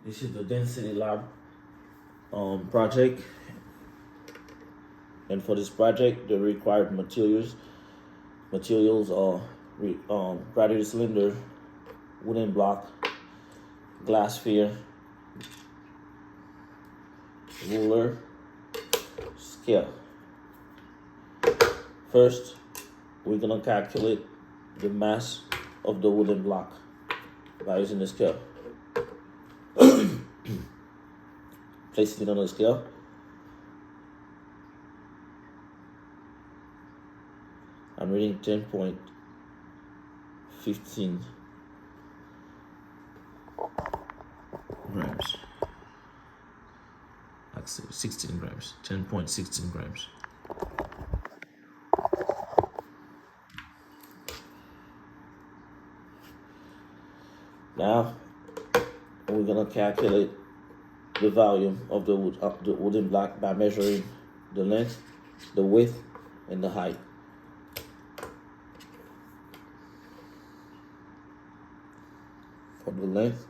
This is the density lab project, and for this project, the required materials are gravity cylinder, wooden block, glass sphere, ruler, scale. First, we're gonna calculate the mass of the wooden block by using the scale. Placing it on the scale. I'm reading 10.15 grams. Actually, 16 grams. 10.16 grams. Now, we're gonna calculate the volume of the wooden block by measuring the length, the width, and the height. For the length,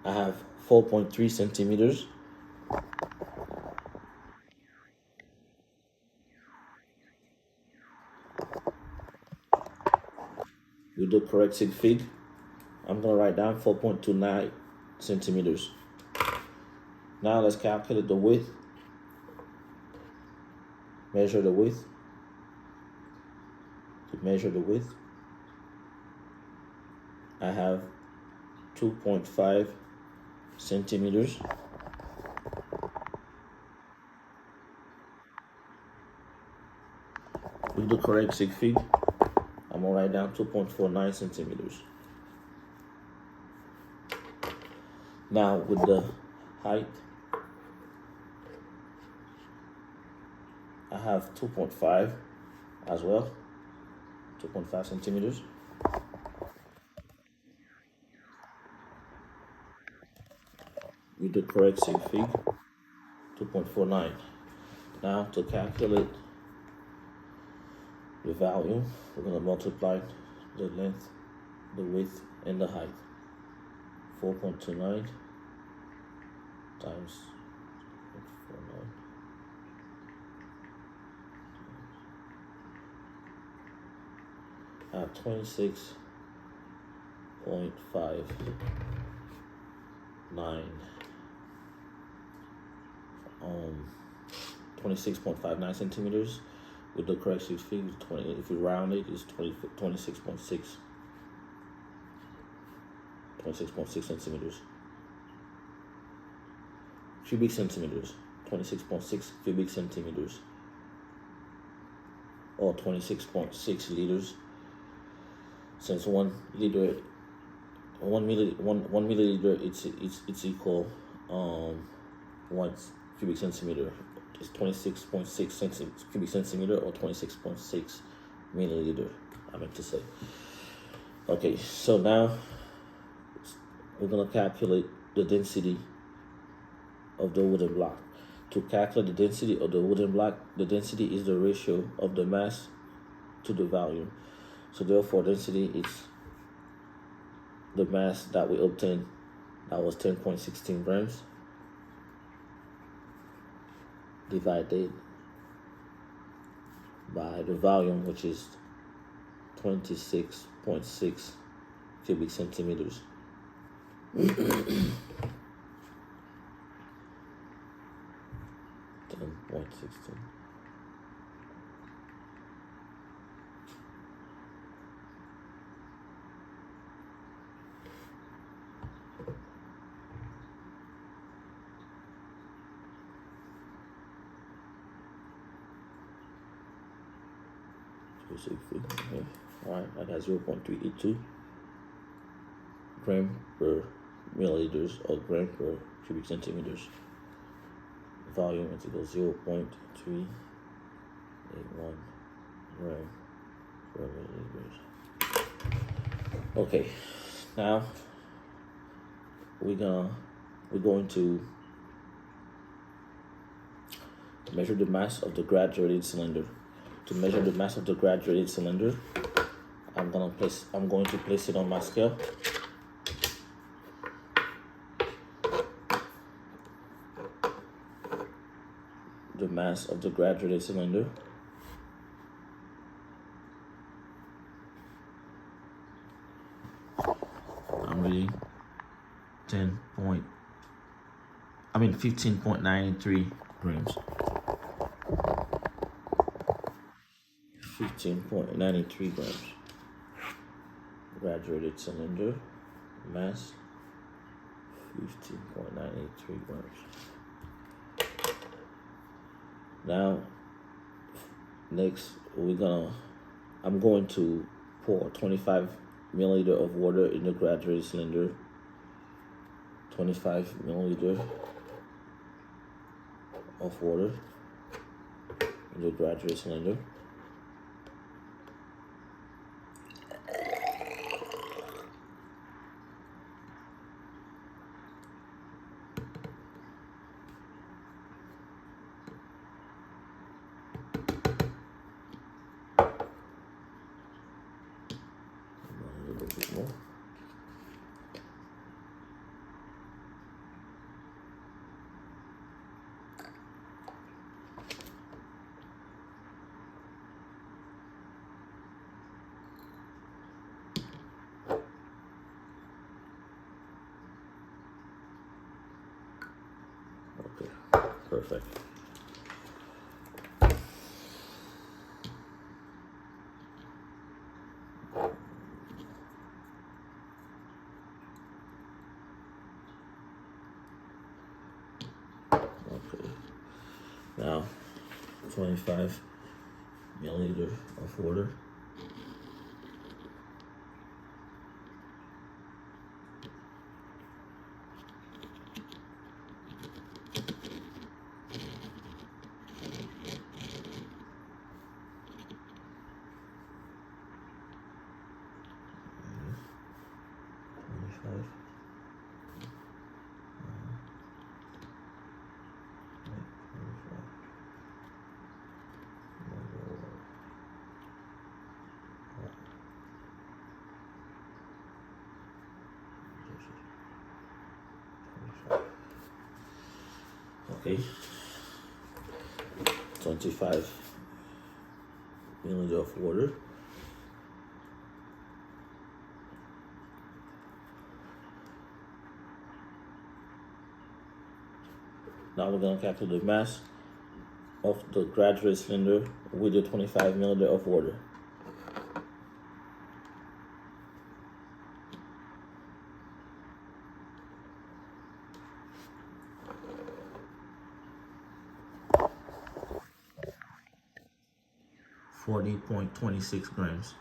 I have 4.3 centimeters. With the correct sig fig, I'm gonna write down 4.29 centimeters. Now let's calculate the width. Measure the width. To measure the width, I have 2.5 centimeters. With the correct sig fig, I'm gonna write down 2.49 centimeters. Now with the height, I have 2.5 as well, 2.5 centimeters. With the correct sig fig, 2.49. Now to calculate the value, we're gonna multiply the length, the width, and the height. 4.29 times 4.49. I have 26.59 centimeters. With the correct sig fig, 20. If you round it, it's 26.6 centimeters. Cubic centimeters, 26.6 cubic centimeters, or 26.6 liters. Since 1 milliliter, it's equal 1 cubic centimeter. It's 26.6 cubic centimeter, or 26.6 milliliter, I meant to say. Okay, so now we're gonna calculate the density of the wooden block. To calculate the density of the wooden block, the density is the ratio of the mass to the volume. So therefore, density is the mass that we obtained, that was 10.16 grams, divided by the volume, which is 26.6 cubic centimeters. 10.16. Okay. Alright, I got 0.382 gram per milliliters, or gram per cubic centimeters. Volume is equal 0.381 gram per milliliters. Okay, now we're going to measure the mass of the graduated cylinder. To measure the mass of the graduated cylinder, I'm going to place it on my scale. mass of the graduated cylinder. I'm reading 15.93 grams. 15.93 grams. Graduated cylinder, mass 15.93 grams. Now, next I'm going to pour 25 milliliter of water in the graduated cylinder. 25 milliliter of water in the graduated cylinder. A little bit more. Okay, perfect. Okay, now 25 milliliter of water. Okay, 25 milliliter of water. Now we're going to calculate the mass of the graduated cylinder with the 25 milliliter of water. .26 grams.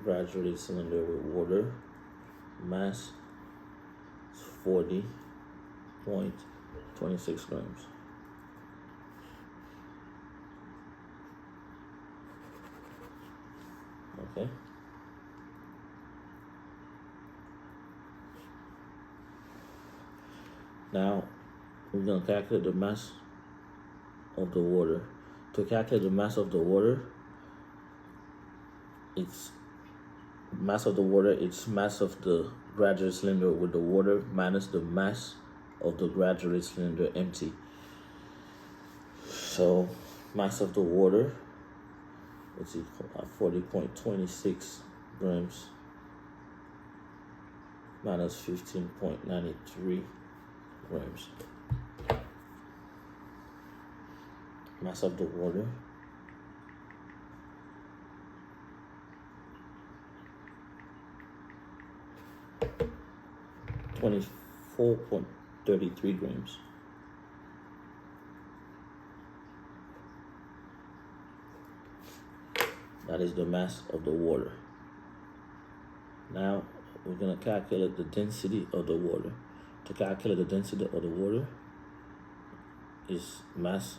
Graduated cylinder with water, mass 40.26 grams. Okay. Now we're going to calculate the mass of the water. To calculate the mass of the water, it's mass of the water, it's mass of the graduated cylinder with the water minus the mass of the graduated cylinder empty. So mass of the water, it's equal to 40.26 grams minus 15.93 grams. Mass of the water, .33 grams. That is the mass of the water. Now we're going to calculate the density of the water. To calculate the density of the water is mass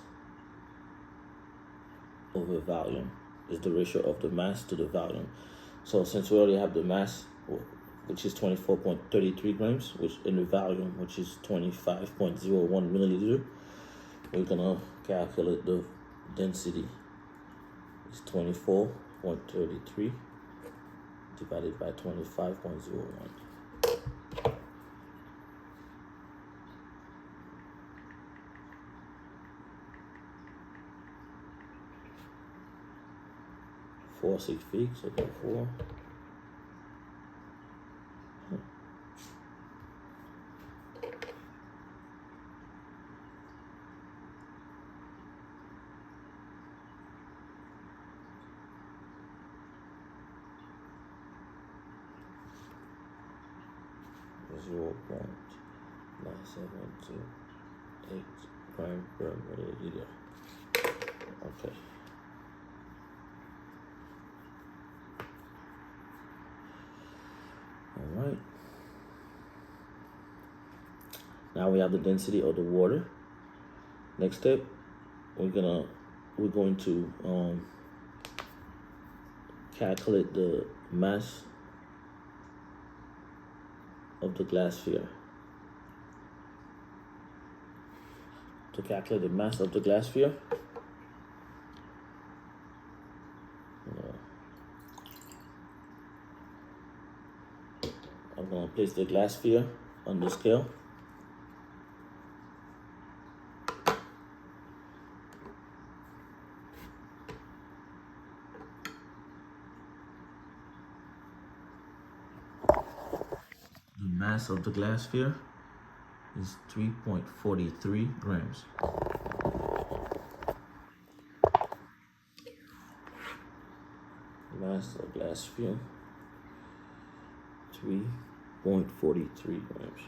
over volume. Is the ratio of the mass to the volume. So since we already have the mass, which is 24.33 grams, which in the volume, which is 25.01 milliliter, we're gonna calculate the density. It's 24.33 divided by 25.01. Four 6 feet, so therefore 0.9728 gram per milliliter. Okay. All right. Now we have the density of the water. Next step, we're going to calculate the mass of the glass sphere. To calculate the mass of the glass sphere, I'm going to place the glass sphere on the scale. The mass of the glass sphere is 3.43 grams. Mass of glass sphere, 3.43 grams.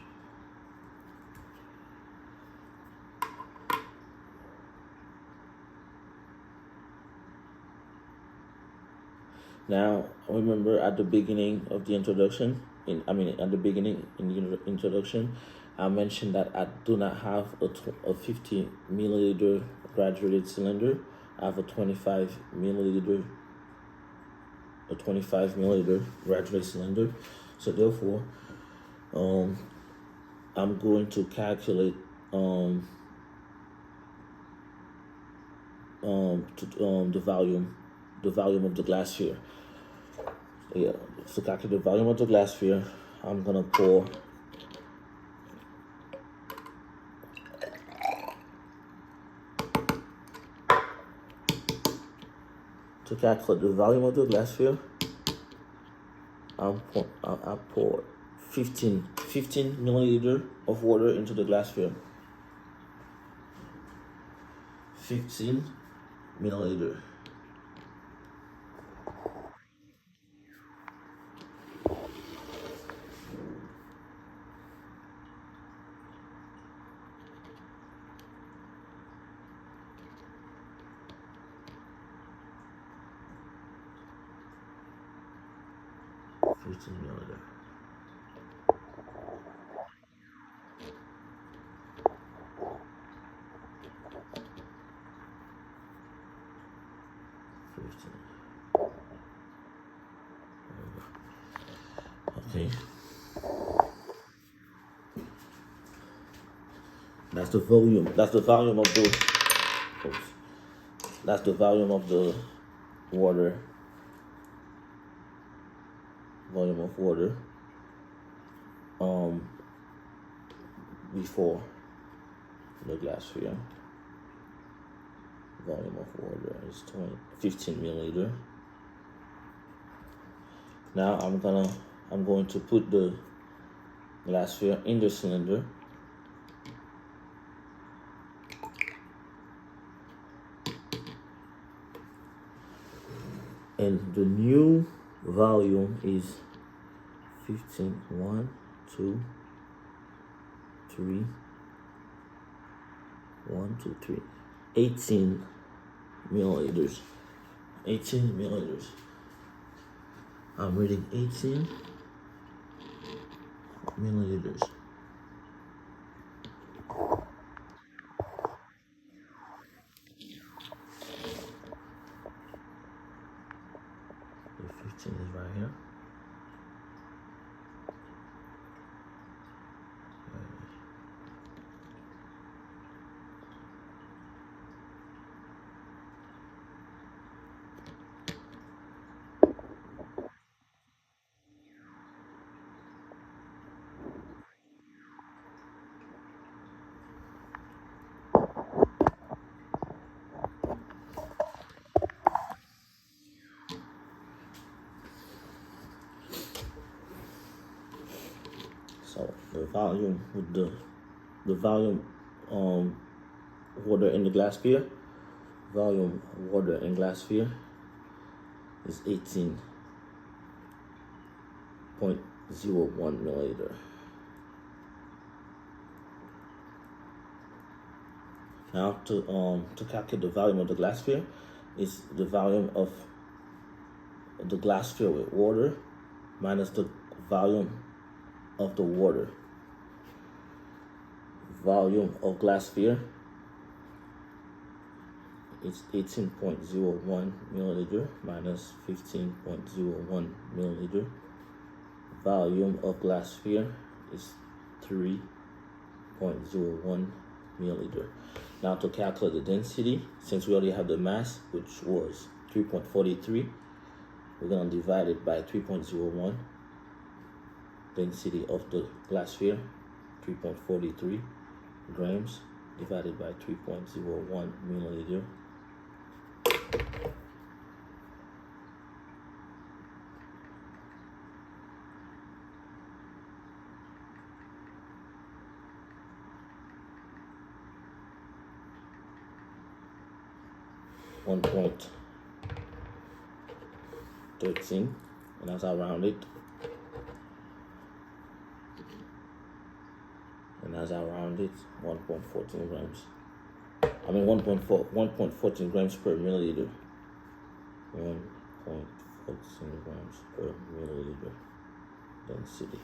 Now, remember at the beginning of the introduction, at the beginning in the introduction, I mentioned that I do not have a 50 milliliter graduated cylinder. I have a 25 milliliter graduated cylinder. So therefore, I'm going to calculate the volume of the glass sphere. Yeah, to calculate the volume of the glass sphere, I'm gonna pour to calculate the volume of the glass sphere. I pour 15 milliliter of water into the glass sphere. 15 milliliter. Okay. That's the volume. That's the volume of the. Oops. That's the volume of the water. Volume of water. Before the glass sphere. Volume of water is 15 milliliter. Now I'm going to put the glass sphere in the cylinder. And the new volume is 15, 1, 2, 3, 1, 2, 3, 18 milliliters. 18 milliliters. I'm reading 18 milliliters. The 15 is right here. the volume with the volume water in the glass sphere. Volume water in glass sphere is 18.01 milliliter. Now to calculate the volume of the glass sphere is the volume of the glass sphere with water minus the volume of the water. Volume of glass sphere is 18.01 milliliter minus 15.01 milliliter. Volume of glass sphere is 3.01 milliliter. Now to calculate the density, since we already have the mass, which was 3.43, we're going to divide it by 3.01. Density of the glass sphere, 3.43 grams divided by 3.01 milliliter. .13, and as I round it, and as I round it, 1.14 grams. I mean 1.14 grams per milliliter. 1.14 grams per milliliter density.